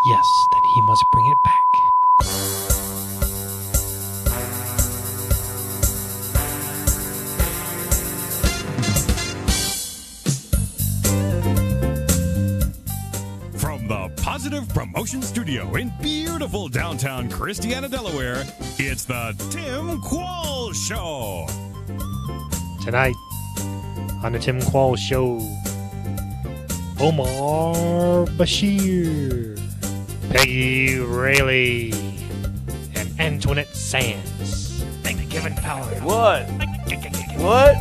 Yes, then he must bring it back. From the Positive Promotion Studio in beautiful downtown Christiana, Delaware, it's the Tim Qualls Show. Tonight, on the Tim Qualls Show, Omar Bashir, Peggy Rayleigh, and Antoinette Sands. Thank you, Kevin Power. What? What?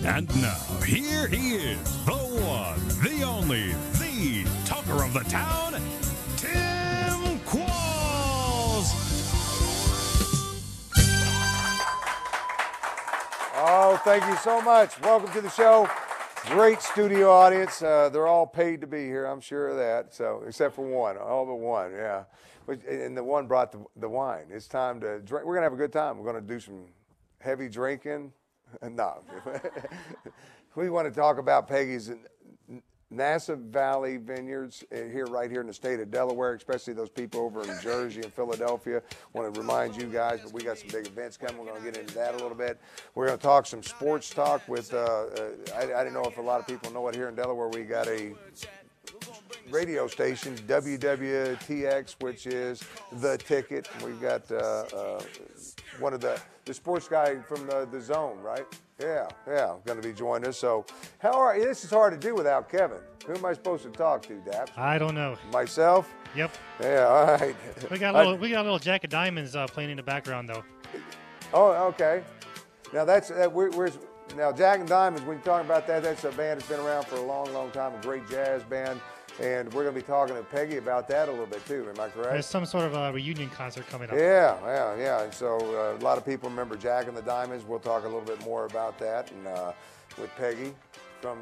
And now, here he is, the one, the only, the talker of the town, Tim Qualls. Oh, thank you so much. Welcome to the show. Great studio audience. They're all paid to be here, I'm sure of that. So, except for one, all but one, yeah. And the one brought the wine. It's time to drink. We're going to have a good time. We're going to do some heavy drinking. No. We want to talk about Peggy's Nassau Valley Vineyards right here in the state of Delaware, especially those people over in Jersey and Philadelphia. Want to remind you guys that we got some big events coming. We're going to get into that a little bit. We're going to talk some sports talk with, I don't know if a lot of people know it here in Delaware. We got a radio station, WWTX, which is The Ticket. We've got one of the sports guy from the Zone, right? Yeah, going to be joining us. So, this is hard to do without Kevin. Who am I supposed to talk to, Daps? I don't know. Myself? Yep. Yeah, all right. We got a little Jack of Diamonds playing in the background, though. Oh, okay. Now now Jack and Diamonds. When you're talking about that, that's a band that's been around for a long, long time. A great jazz band. And we're going to be talking to Peggy about that a little bit, too. Am I correct? There's some sort of a reunion concert coming up. Yeah. And so a lot of people remember Jack and the Diamonds. We'll talk a little bit more about that and with Peggy from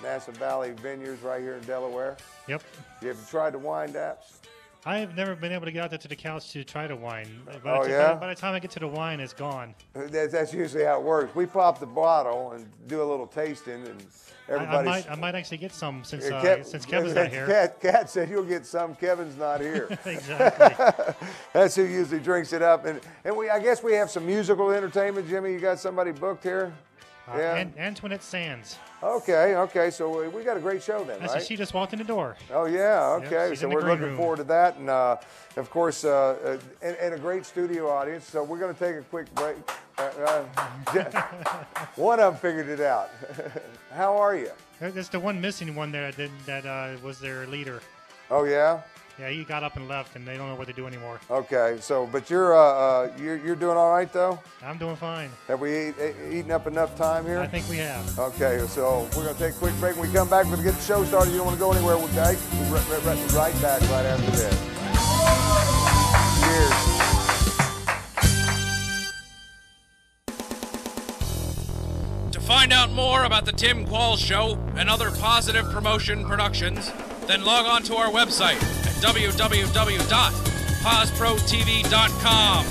Nassau Valley Vineyards right here in Delaware. Yep. You ever tried the wine, Daps? I have never been able to get out there to the couch to try the wine. By the time I get to the wine, it's gone. That's usually how it works. We pop the bottle and do a little tasting, and everybody. I might actually get some since Kevin's not here. Kat said you'll get some. Kevin's not here. Exactly. That's who usually drinks it up, and I guess we have some musical entertainment. Jimmy, you got somebody booked here? Yeah. Antoinette Sands. Okay. So we got a great show then, right? She just walked in the door. Oh, yeah. Okay. Yep, so we're looking forward to that. And, of course, and a great studio audience. So we're going to take a quick break. One of them figured it out. How are you? There's the one missing one there that was their leader. Oh, yeah? Yeah, he got up and left, and they don't know what to do anymore. Okay, so but you're doing all right though? I'm doing fine. Have we eaten up enough time here? I think we have. Okay, so we're gonna take a quick break. When we come back, we're gonna get the show started. You don't want to go anywhere. We'll be right back right after this. Cheers. To find out more about the Tim Qualls Show and other Positive Promotion productions, then log on to our website at www.posprotv.com.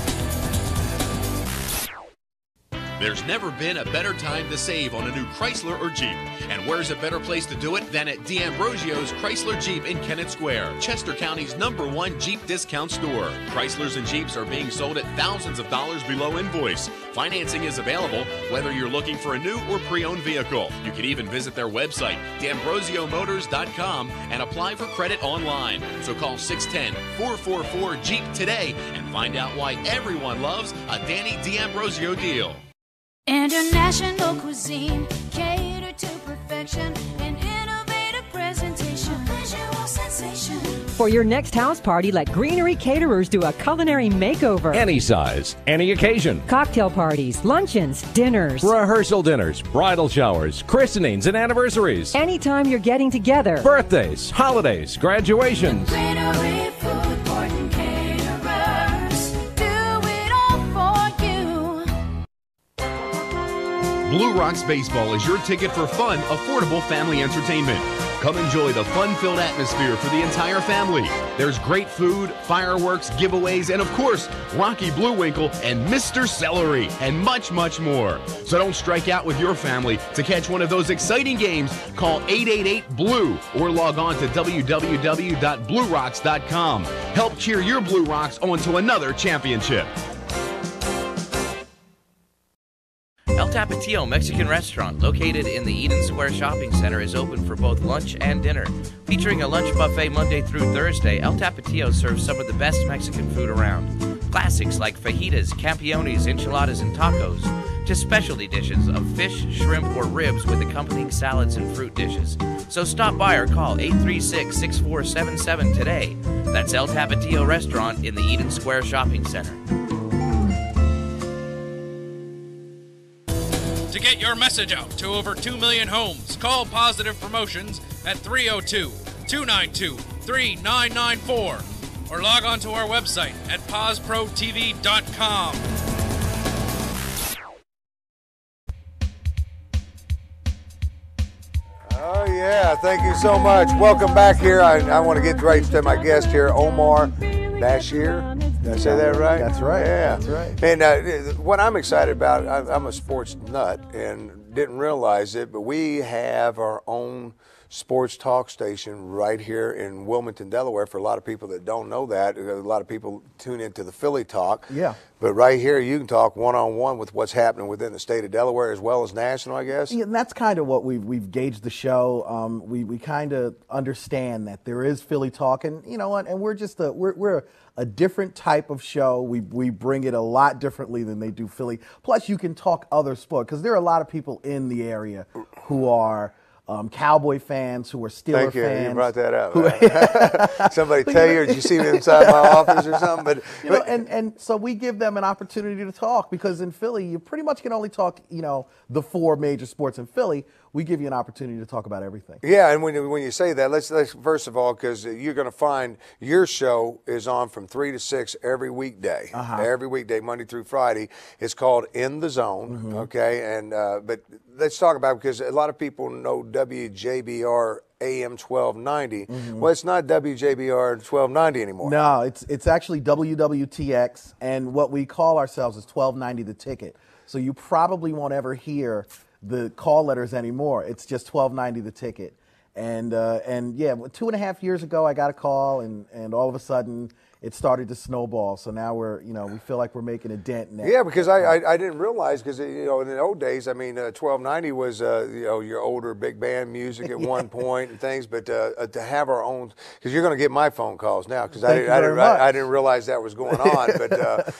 There's never been a better time to save on a new Chrysler or Jeep. And where's a better place to do it than at D'Ambrosio's Chrysler Jeep in Kennett Square, Chester County's #1 Jeep discount store. Chryslers and Jeeps are being sold at thousands of dollars below invoice. Financing is available whether you're looking for a new or pre-owned vehicle. You can even visit their website, d'ambrosiomotors.com, and apply for credit online. So call 610-444-JEEP today and find out why everyone loves a Danny D'Ambrosio deal. International cuisine, catered to perfection, an innovative presentation, visual sensation. For your next house party, let Greenery Caterers do a culinary makeover. Any size, any occasion. Cocktail parties, luncheons, dinners. Rehearsal dinners, bridal showers, christenings, and anniversaries. Anytime you're getting together. Birthdays, holidays, graduations. Greenery Food Court and Caterers, do it all for you. Blue Rocks Baseball is your ticket for fun, affordable family entertainment. Come enjoy the fun-filled atmosphere for the entire family. There's great food, fireworks, giveaways, and of course, Rocky Bluewinkle and Mr. Celery, and much, much more. So don't strike out with your family. To catch one of those exciting games, call 888-BLUE or log on to www.bluerocks.com. Help cheer your Blue Rocks on to another championship. El Tapatio Mexican Restaurant, located in the Eden Square Shopping Center, is open for both lunch and dinner. Featuring a lunch buffet Monday through Thursday, El Tapatio serves some of the best Mexican food around. Classics like fajitas, campiones, enchiladas, and tacos, to specialty dishes of fish, shrimp, or ribs with accompanying salads and fruit dishes. So stop by or call 836-6477 today. That's El Tapatio Restaurant in the Eden Square Shopping Center. To get your message out to over 2 million homes, call Positive Promotions at 302-292-3994 or log on to our website at PosProTV.com. Oh, yeah. Thank you so much. Welcome back here. I want to get right to my guest here, Omar Bashir. Did I say that right? That's right. Yeah. That's right. And what I'm excited about, I'm a sports nut and didn't realize it, but we have our own sports talk station right here in Wilmington, Delaware. For a lot of people that don't know that, a lot of people tune into the Philly Talk. Yeah. But right here, you can talk one-on-one with what's happening within the state of Delaware as well as national, I guess. Yeah, and that's kind of what we've gauged the show. We kind of understand that there is Philly Talk, and you know what? And we're just we're a different type of show. We bring it a lot differently than they do Philly. Plus, you can talk other sport because there are a lot of people in the area who are Cowboy fans, who are Steeler Thank you. fans. You brought that up. Somebody tell you, or did you see me inside my office or something? But, you know, and so we give them an opportunity to talk, because in Philly, you pretty much can only talk, you know, the four major sports in Philly. We give you an opportunity to talk about everything. Yeah, and when you say that, let's first of all, because you're going to find your show is on from 3 to 6 every weekday. Every weekday, Monday through Friday. It's called In the Zone, okay? And but let's talk about it, because a lot of people know WJBR AM 1290. Well, it's not WJBR 1290 anymore. No, it's actually WWTX, and what we call ourselves is 1290 The Ticket. So you probably won't ever hear the call letters anymore. It's just 1290 The Ticket. And yeah, 2.5 years ago, I got a call, and all of a sudden, it started to snowball. So now we feel like we're making a dent in that. Yeah, because I didn't realize, because in the old days, I mean, 1290 was your older big band music at one point and things, but to have our own, because you're going to get my phone calls now, because I didn't realize that was going on, but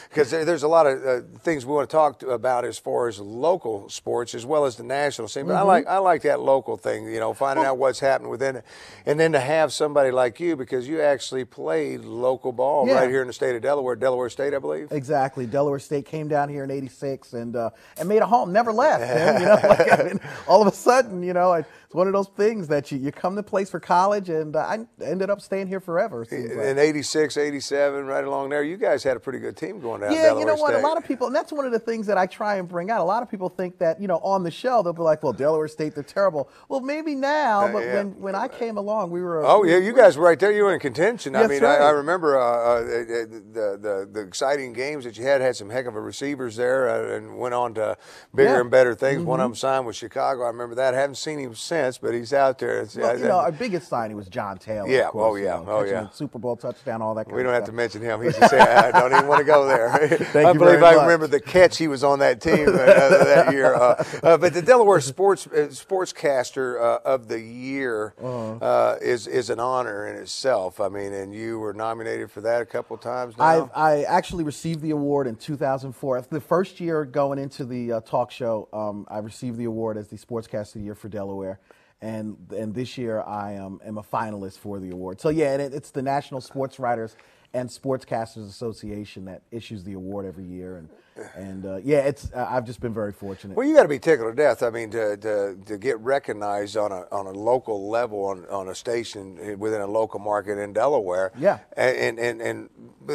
because there's a lot of things we want to talk about as far as local sports as well as the national scene. But I like that local thing, finding out what's happening within it, and then to have somebody like you, because you actually played local ball. Right here in the state of Delaware State, I believe. Exactly. Delaware State came down here in '86 and made a home. Never left. All of a sudden, it's one of those things that you come to place for college, and I ended up staying here forever. In '86, '87, right along there, you guys had a pretty good team going down. Yeah, Delaware you know what? State. A lot of people, and that's one of the things that I try and bring out. A lot of people think that on the show they'll be like, "Well, Delaware State, they're terrible." Well, maybe now, but when I came along, we were. You guys were right there. You were in contention. I mean, right. I remember. The exciting games that you had some heck of a receivers there, and went on to bigger and better things. One of them signed with Chicago. I remember that. I haven't seen him since, but he's out there. Well, our biggest signing was John Taylor. Yeah, of course, catching Super Bowl touchdown, all that kind of stuff. We don't have to mention him. He's just saying, I don't even want to go there. I believe I remember the catch he was on that team that year. But the Delaware Sportscaster of the Year is an honor in itself. I mean, and you were nominated for that a couple of times now. I actually received the award in 2004. The first year going into the talk show, I received the award as the Sportscaster of the Year for Delaware. And this year I am a finalist for the award. So yeah, it's the National Sports Writers and Sportscasters Association that issues the award every year. And it's I've just been very fortunate. Well, you got to be tickled to death. I mean, to get recognized on a local level on a station within a local market in Delaware. Yeah. And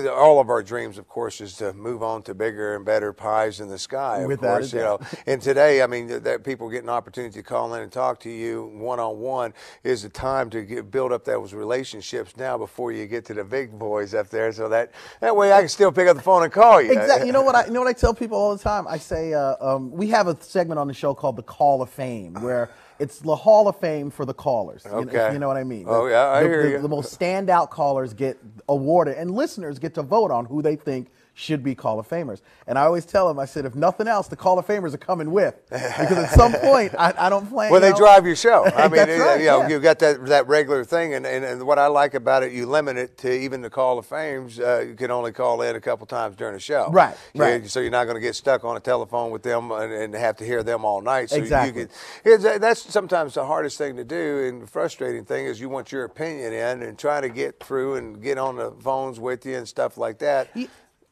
all of our dreams, of course, is to move on to bigger and better pies in the sky. Of Without course, a doubt. And today, I mean, that people get an opportunity to call in and talk to you one-on-one is the time to build up those relationships now before you get to the big boys up there. So that way I can still pick up the phone and call you. Exactly. You know what I tell people all the time? I say we have a segment on the show called the Call of Fame, where it's the Hall of Fame for the callers. Okay. You know what I mean? Oh, yeah, I hear you. The most standout callers get awarded, and listeners get to vote on who they think should be Call of Famers. And I always tell them, I said, if nothing else, the Call of Famers are coming with. Because at some point, I don't plan. Well, they drive your show. I mean, That's right, yeah. You've got that regular thing. And what I like about it, you limit it to even the Call of Fames. You can only call in a couple times during the show. Right, right. So you're not going to get stuck on a telephone with them and have to hear them all night. So Exactly. That's sometimes the hardest thing to do, and the frustrating thing is you want your opinion in and try to get through and get on the phones with you and stuff like that.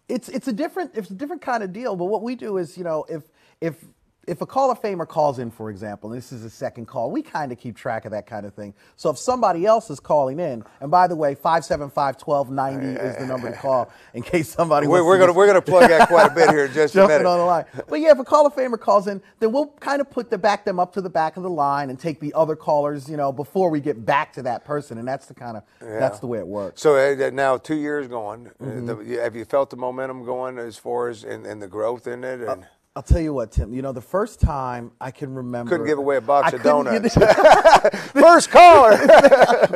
It's a different kind of deal. But what we do is, if a Call of Famer calls in, for example, and this is a second call, we kind of keep track of that kind of thing. So if somebody else is calling in, and by the way, 575-1290 is the number to call in case somebody wants we're gonna plug that quite a bit here in just a minute. Jumping on the line. But yeah, if a Call of Famer calls in, then we'll kind of back them up to the back of the line and take the other callers, before we get back to that person, and that's that's the way it works. So now 2 years going, have you felt the momentum going as far as and the growth in it? And I'll tell you what, Tim. The first time I can remember. Couldn't give away a box of donuts. First caller.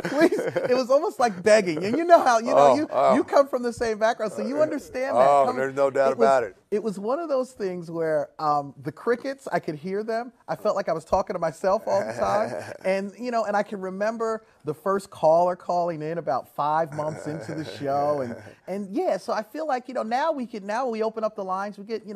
Please. It was almost like begging. And you know how, you come from the same background, so you understand that. Oh, there's no doubt about it. It was one of those things where the crickets, I could hear them. I felt like I was talking to myself all the time. And, and I can remember the first caller calling in about 5 months into the show. And yeah, so I feel like, now we open up the lines. We get,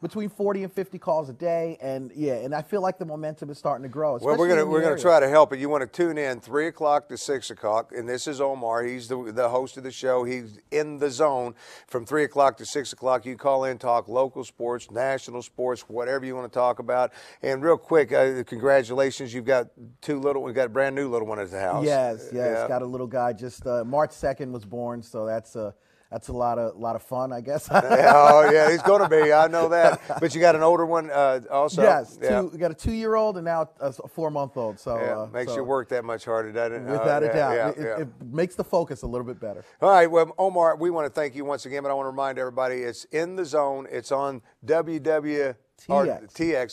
between 40 and 50 calls a day. And yeah, and I feel like the momentum is starting to grow. Well, we're going to try to help it. You want to tune in 3 o'clock to 6 o'clock. And this is Omar. He's the host of the show. He's in the zone from 3 o'clock to 6 o'clock. You call in, talk local sports, national sports, whatever you want to talk about. And real quick, congratulations. You've got we've got a brand new little one at the house. Yes. Got a little guy. Just March 2nd was born, so that's a lot of fun, I guess. Oh yeah, he's going to be. I know that. But you got an older one also. Yes, we got a 2-year-old and now a 4-month-old. So makes you work that much harder, doesn't it? Without a doubt, it makes the focus a little bit better. All right, well, Omar, we want to thank you once again, but I want to remind everybody it's in the zone. It's on TX,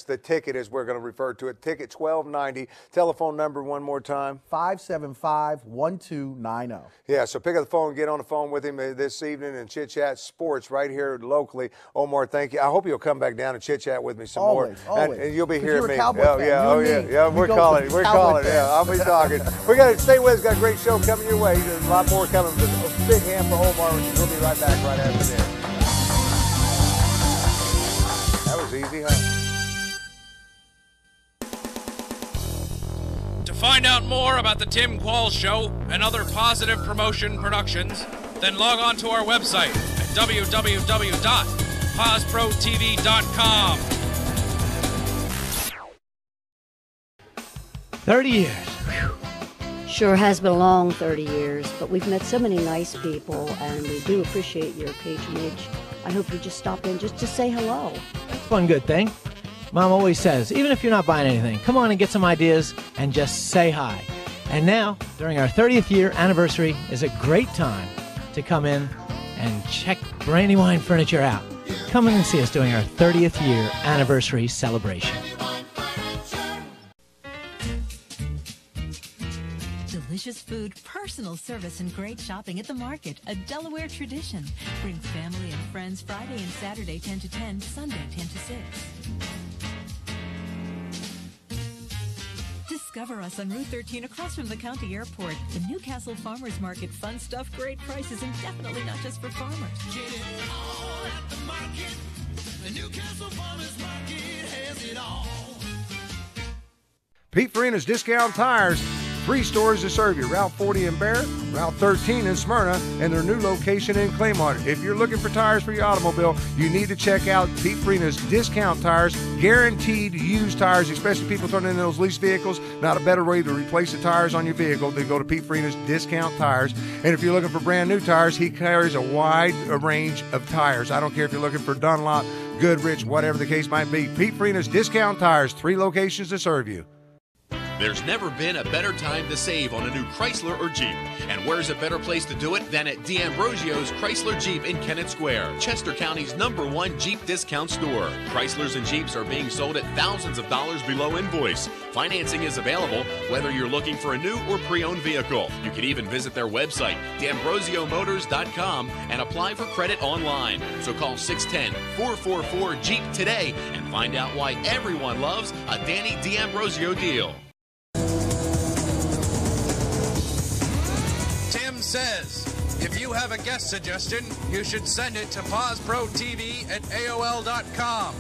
the ticket as we're going to refer to it. Ticket 1290. Telephone number one more time. 575-1290. Yeah, so pick up the phone, get on the phone with him this evening and chit-chat sports right here locally. Omar, thank you. I hope you'll come back down and chit-chat with me some more. Always. And you'll be hearing me. Yeah, we're calling. Yeah, I'll be talking. We got to stay with us. Got a great show coming your way. There's a lot more coming. But a big hand for Omar. We'll be right back right after this. That was easy, huh? To find out more about the Tim Qualls Show and other positive promotion productions, then log on to our website at www.posprotv.com. 30 years. Whew. Sure has been a long 30 years, but we've met so many nice people, and we do appreciate your patronage. I hope you just stop in just to say hello. That's one good thing. Mom always says, even if you're not buying anything, come on and get some ideas and just say hi. And now, during our 30th year anniversary, is a great time to come in and check Brandywine Furniture out. Come in and see us doing our 30th year anniversary celebration. Delicious food, personal service, and great shopping at the market. A Delaware tradition. Bring family and friends Friday and Saturday 10 to 10, Sunday 10 to 6. Discover us on Route 13 across from the county airport. The Newcastle Farmers Market. Fun stuff, great prices, and definitely not just for farmers. Get it all at the market. The Newcastle Farmers Market has it all. Pete Farina's Discount Tires. 3 stores to serve you. Route 40 in Barrett, Route 13 in Smyrna, and their new location in Claymont. If you're looking for tires for your automobile, you need to check out Pete Farina's Discount Tires. Guaranteed used tires, especially people turning in those lease vehicles. Not a better way to replace the tires on your vehicle than go to Pete Farina's Discount Tires. And if you're looking for brand new tires, he carries a wide range of tires. I don't care if you're looking for Dunlop, Goodrich, whatever the case might be. Pete Farina's Discount Tires, 3 locations to serve you. There's never been a better time to save on a new Chrysler or Jeep. And where's a better place to do it than at D'Ambrosio's Chrysler Jeep in Kennett Square, Chester County's #1 Jeep discount store. Chrysler's and Jeeps are being sold at thousands of dollars below invoice. Financing is available whether you're looking for a new or pre-owned vehicle. You can even visit their website, d'ambrosiomotors.com, and apply for credit online. So call 610-444-JEEP today and find out why everyone loves a Danny D'Ambrosio deal. Tim says, if you have a guest suggestion, you should send it to PawsProTV@AOL.com.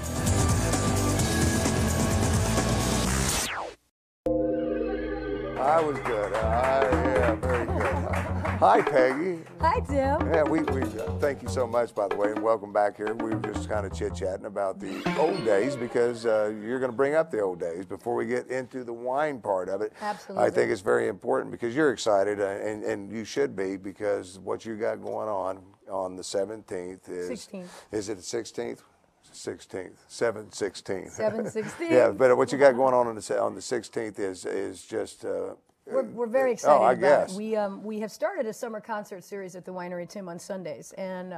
I was good. Yeah, very good. Hi, Peggy. Hi, Tim. Yeah, we thank you so much, by the way, and welcome back here. We were just kind of chit-chatting about the old days because you're going to bring up the old days before we get into the wine part of it. Absolutely. I think it's very important because you're excited, and you should be, because what you got going on the 17th is... 16th. Is it the 16th? 16th, 7/16. 7/16. Yeah, but what you got going on the 16th is just. We're very excited I about guess. it. We have started a summer concert series at the Winery Tim on Sundays, and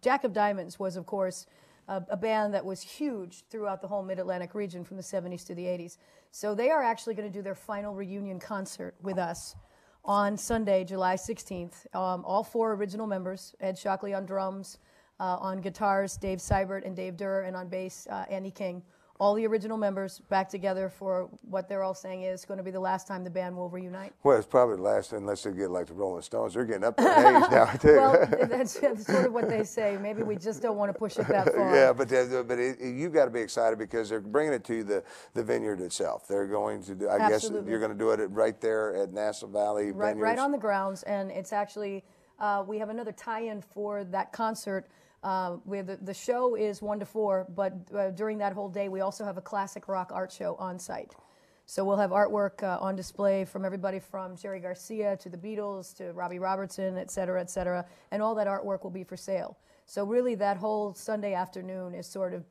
Jack of Diamonds was, of course, a band that was huge throughout the whole Mid-Atlantic region from the 70s to the 80s. So they are actually going to do their final reunion concert with us on Sunday, July 16th. All 4 original members: Ed Shockley on drums. On guitars, Dave Seibert and Dave Durr, and on bass, Andy King. All the original members back together for what they're all saying is going to be the last time the band will reunite. Well, it's probably the last, unless they get like the Rolling Stones. They're getting up there in age now, too. Well, that's sort of what they say. Maybe we just don't want to push it that far. Yeah, but you've got to be excited because they're bringing it to the vineyard itself. They're going to do, I guess you're going to do it right there at Nassau Valley Vineyards. Right on the grounds, and it's actually, we have another tie-in for that concert. We have the show is 1 to 4, but during that whole day, we also have a classic rock art show on site. So we'll have artwork on display from everybody from Jerry Garcia to the Beatles to Robbie Robertson, et cetera, and all that artwork will be for sale. So really, that whole Sunday afternoon is sort of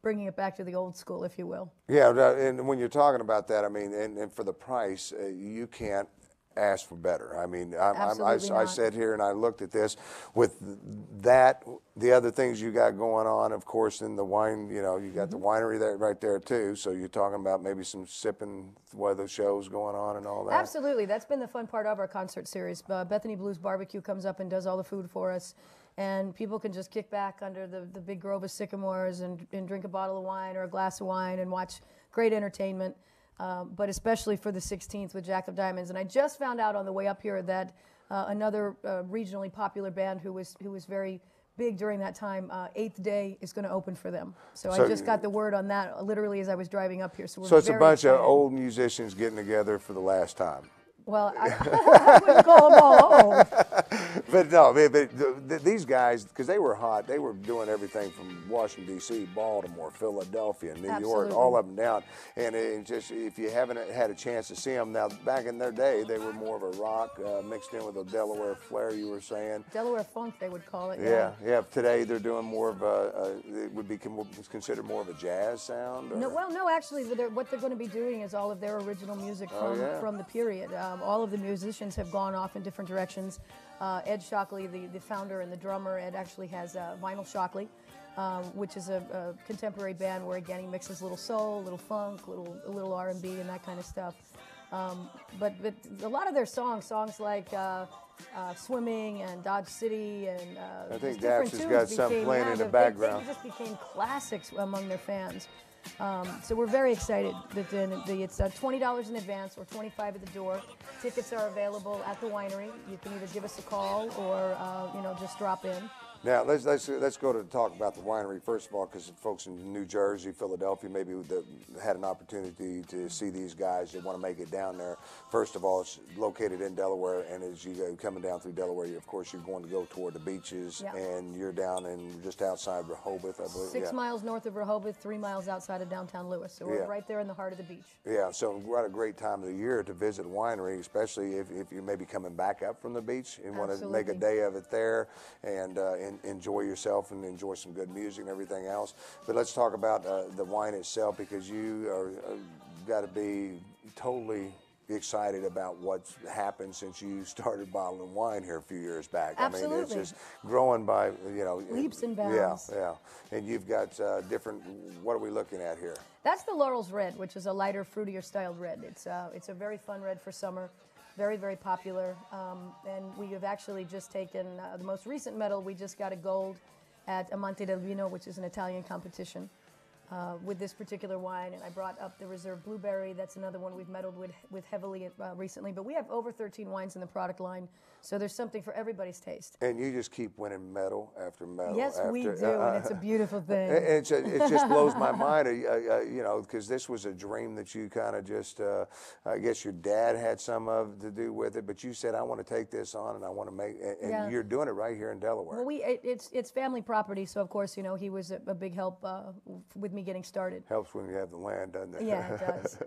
bringing it back to the old school, if you will. Yeah, and when you're talking about that, I mean, and for the price, you can't ask for better. I mean, I sat here and I looked at this with that, the other things you got going on, of course, in the wine, you know, you got the winery there right there too. So you're talking about maybe some sipping weather shows going on and all that. Absolutely. That's been the fun part of our concert series. Bethany Blues Barbecue comes up and does all the food for us. And people can just kick back under the big grove of sycamores and drink a bottle of wine or a glass of wine and watch great entertainment. But especially for the 16th with Jack of Diamonds. And I just found out on the way up here that another regionally popular band who was very big during that time, 8th Day, is going to open for them. So I just got the word on that literally as I was driving up here. So it's a bunch of old musicians getting together for the last time. Well, I wouldn't call them all old. But no, these guys, because they were hot, they were doing everything from Washington, D.C., Baltimore, Philadelphia, New York, all up and down. And just if you haven't had a chance to see them, now back in their day, they were more of a rock mixed in with a Delaware flair, you were saying. Delaware funk, they would call it. Yeah. Today they're doing more of it would be considered more of a jazz sound? Or? No, actually, what they're going to be doing is all of their original music from the period. All of the musicians have gone off in different directions. Ed Shockley, the founder and the drummer, Ed actually has Vinyl Shockley, which is a contemporary band where, again, he mixes a little soul, a little funk, a little R&B and that kind of stuff. But a lot of their songs like Swimming and Dodge City and I think Dax has got something playing in the background. They just became classics among their fans. So we're very excited that it's $20 in advance or $25 at the door. Tickets are available at the winery. You can either give us a call or just drop in. Now let's go to talk about the winery first of all, because folks in New Jersey, Philadelphia, maybe that had an opportunity to see these guys that want to make it down there. First of all, it's located in Delaware, and as you go coming down through Delaware, of course you're going to go toward the beaches, and you're down in just outside Rehoboth, I believe. 6 miles north of Rehoboth, 3 miles outside of downtown Lewis. So we're right there in the heart of the beach. Yeah, so we're at a great time of the year to visit a winery, especially if you may be coming back up from the beach and want to make a day of it there and enjoy yourself and enjoy some good music and everything else. But let's talk about the wine itself, because you are got to be totally excited about what's happened since you started bottling wine here a few years back. Absolutely. I mean, it's just growing by, leaps and bounds. Yeah. And you've got different, what are we looking at here? That's the Laurel's Red, which is a lighter, fruitier styled red. It's a very fun red for summer. Very, very popular, and we have actually just taken the most recent medal. We just got a gold at Amante del Vino, which is an Italian competition, with this particular wine. And I brought up the Reserve Blueberry. That's another one we've medaled with heavily recently. But we have over 13 wines in the product line, so there's something for everybody's taste. And you just keep winning medal after medal. Yes, we do, and it's a beautiful thing. It just blows my mind, because this was a dream that you kind of just, I guess your dad had some of to do with it, but you said, I want to take this on and I want to make, and you're doing it right here in Delaware. Well, it's family property, so of course, he was a big help with me getting started. Helps when you have the land, doesn't it? Yeah, it does.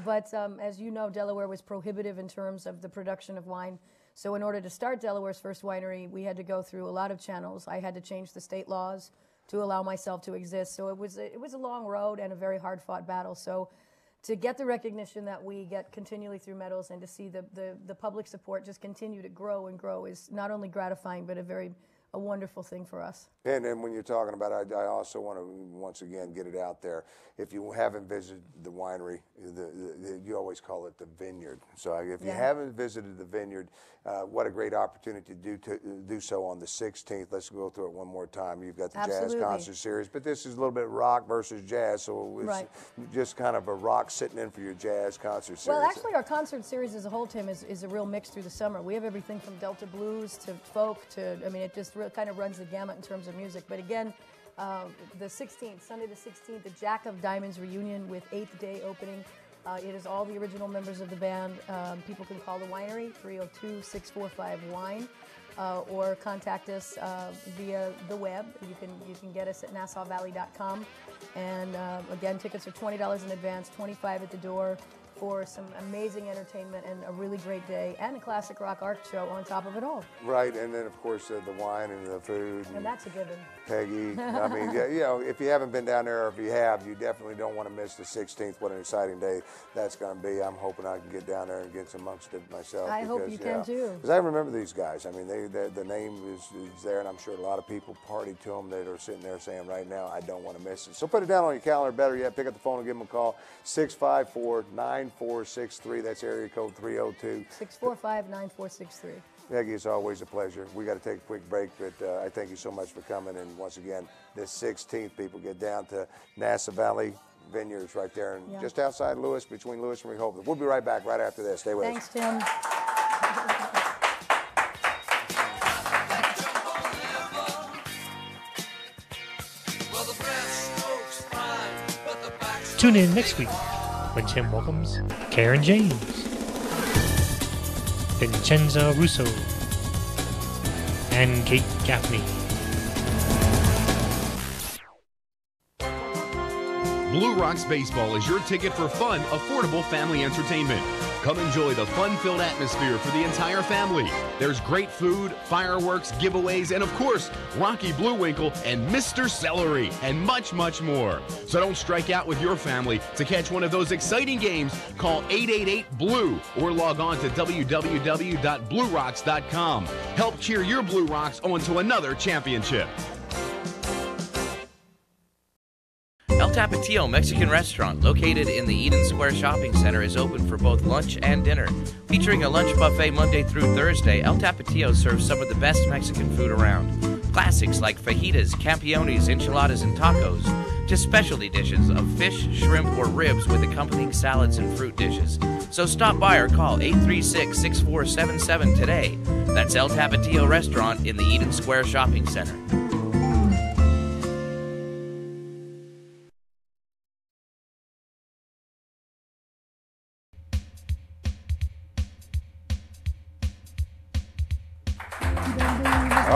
But as you know, Delaware was prohibitive in terms of the production of wine. So in order to start Delaware's first winery, we had to go through a lot of channels. I had to change the state laws to allow myself to exist. So it was a long road and a very hard-fought battle. So to get the recognition that we get continually through medals and to see the public support just continue to grow and grow is not only gratifying, but a wonderful thing for us. And when you're talking about it, I also want to once again get it out there. If you haven't visited the winery, you always call it the vineyard. So if you haven't visited the vineyard, what a great opportunity to do so on the 16th. Let's go through it one more time. You've got the jazz concert series, but this is a little bit rock versus jazz, so it's just kind of a rock sitting in for your jazz concert series. Well, actually, our concert series as a whole, Tim, is a real mix through the summer. We have everything from Delta blues to folk to, it just kind of runs the gamut in terms of music. But again, the 16th, Sunday the 16th, the Jack of Diamonds reunion with 8th Day opening. It is all the original members of the band. People can call the winery, 302-645-WINE, or contact us via the web. You can get us at NassauValley.com. And again, tickets are $20 in advance, $25 at the door, for some amazing entertainment and a really great day, and a classic rock art show on top of it all. Right, and then of course the wine and the food. And that's a given. Peggy, I mean, if you haven't been down there, or if you have, you definitely don't want to miss the 16th. What an exciting day that's going to be. I'm hoping I can get down there and get amongst it myself. I hope you can too. Because I remember these guys. I mean, the name is there, and I'm sure a lot of people party to them that are sitting there saying right now, I don't want to miss it. So put it down on your calendar. Better yet, pick up the phone and give them a call. 654-9463. That's area code 302. 645-9463. Peggy, it's always a pleasure. We got to take a quick break, but I thank you so much for coming. And once again, the 16th, people get down to Nassau Valley Vineyards right there, and just outside Lewis, between Lewis and Rehoboth. We'll be right back right after this. Stay with us. Thanks, Tim. Tune in next week when Tim welcomes Karen James, Vincenzo Russo, and Kate Gaffney. Blue Rocks Baseball is your ticket for fun, affordable family entertainment. Come enjoy the fun-filled atmosphere for the entire family. There's great food, fireworks, giveaways, and of course, Rocky Bluewinkle and Mr. Celery, and much, much more. So don't strike out with your family. To catch one of those exciting games, call 888-BLUE or log on to www.bluerocks.com. Help cheer your Blue Rocks on to another championship. El Tapatio Mexican Restaurant, located in the Eden Square Shopping Center, is open for both lunch and dinner. Featuring a lunch buffet Monday through Thursday, El Tapatio serves some of the best Mexican food around. Classics like fajitas, campiones, enchiladas, and tacos, to specialty dishes of fish, shrimp, or ribs with accompanying salads and fruit dishes. So stop by or call 836-6477 today. That's El Tapatio Restaurant in the Eden Square Shopping Center.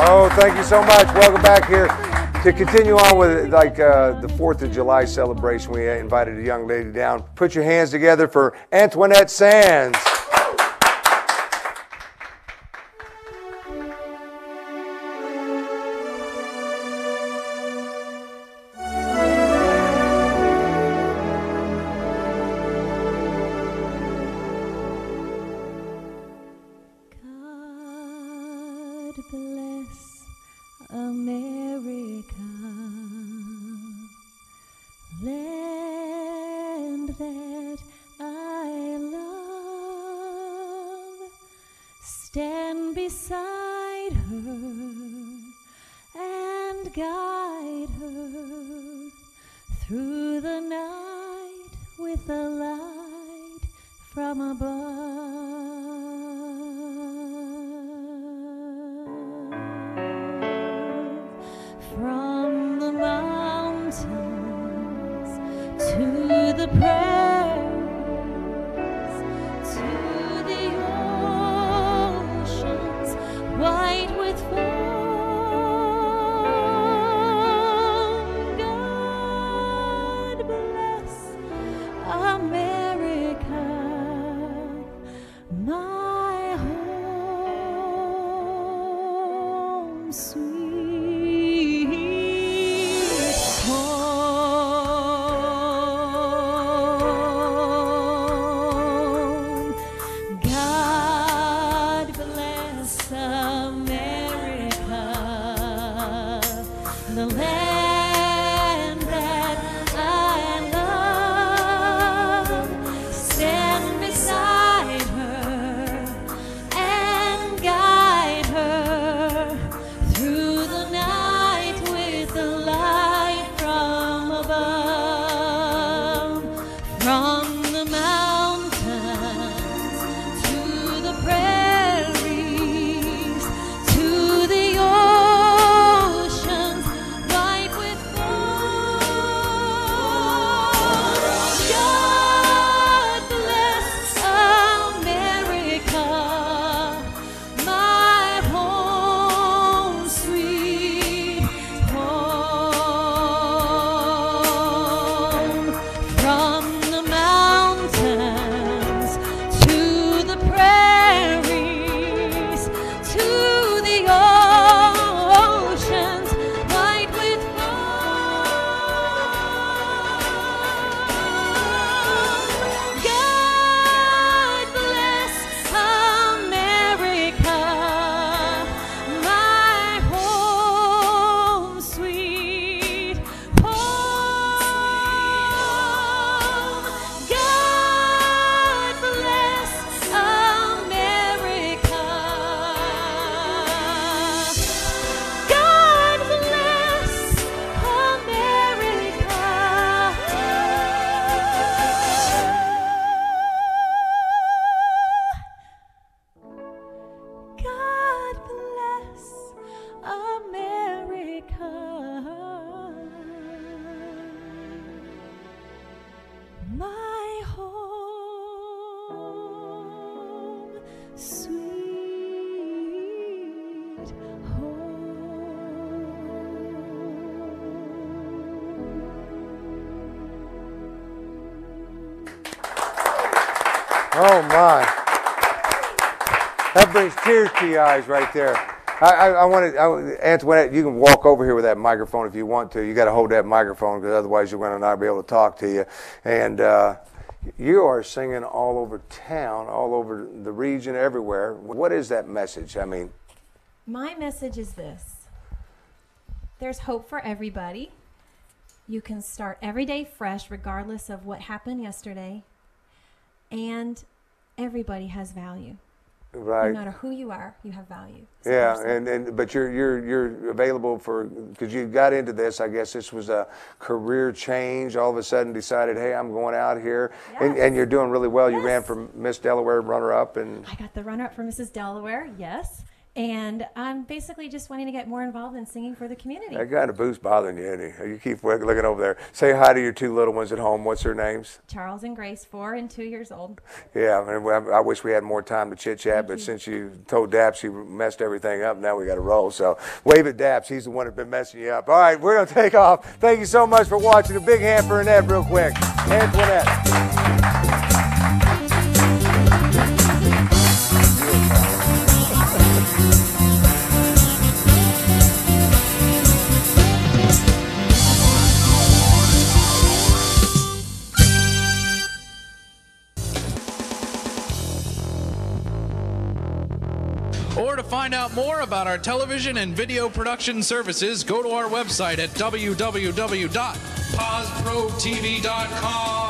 Oh, thank you so much. Welcome back here. To continue on with the 4th of July celebration, we invited a young lady down. Put your hands together for Antoinette Sands. Land that I love, stand beside her and guide her through the night with a light from above. From the mountains to the prairies, to the oceans white with foam. God bless America, my home sweet home. God bless America, the land that I love. Stand beside her and guide her through the night with the light from above. From the mountains to the prairies, to the oceans white with foam. God bless America, my home sweet home. From the mountains to the prairies, to the oceans white with foam. God bless America, my home sweet home. God bless America. God bless America. God bless America, my home sweet Oh my. That brings tears to your eyes right there. Antoinette, you can walk over here with that microphone if you want to. You got to hold that microphone because otherwise you're going to not be able to talk to you. And you are singing all over town, all over the region, everywhere. What is that message? I mean, my message is this: there's hope for everybody. You can start every day fresh regardless of what happened yesterday. And everybody has value. Right. No matter who you are, you have value. Yeah, but you're available because you got into this. I guess this was a career change. All of a sudden, decided, hey, I'm going out here, and you're doing really well. You ran for Miss Delaware runner-up, and I got the runner-up for Mrs. Delaware. Yes. And I'm basically just wanting to get more involved in singing for the community. That guy in the booth's bothering you, isn't he? You keep looking over there. Say hi to your two little ones at home. What's their names? Charles and Grace, 4 and 2 years old. Yeah, and I wish we had more time to chit-chat, but since you told Daps you messed everything up, now we got to roll. So wave at Daps. He's the one that's been messing you up. All right, we're going to take off. Thank you so much for watching. A big hand for Annette real quick. Antoinette. Or to find out more about our television and video production services, go to our website at www.PosProTV.com.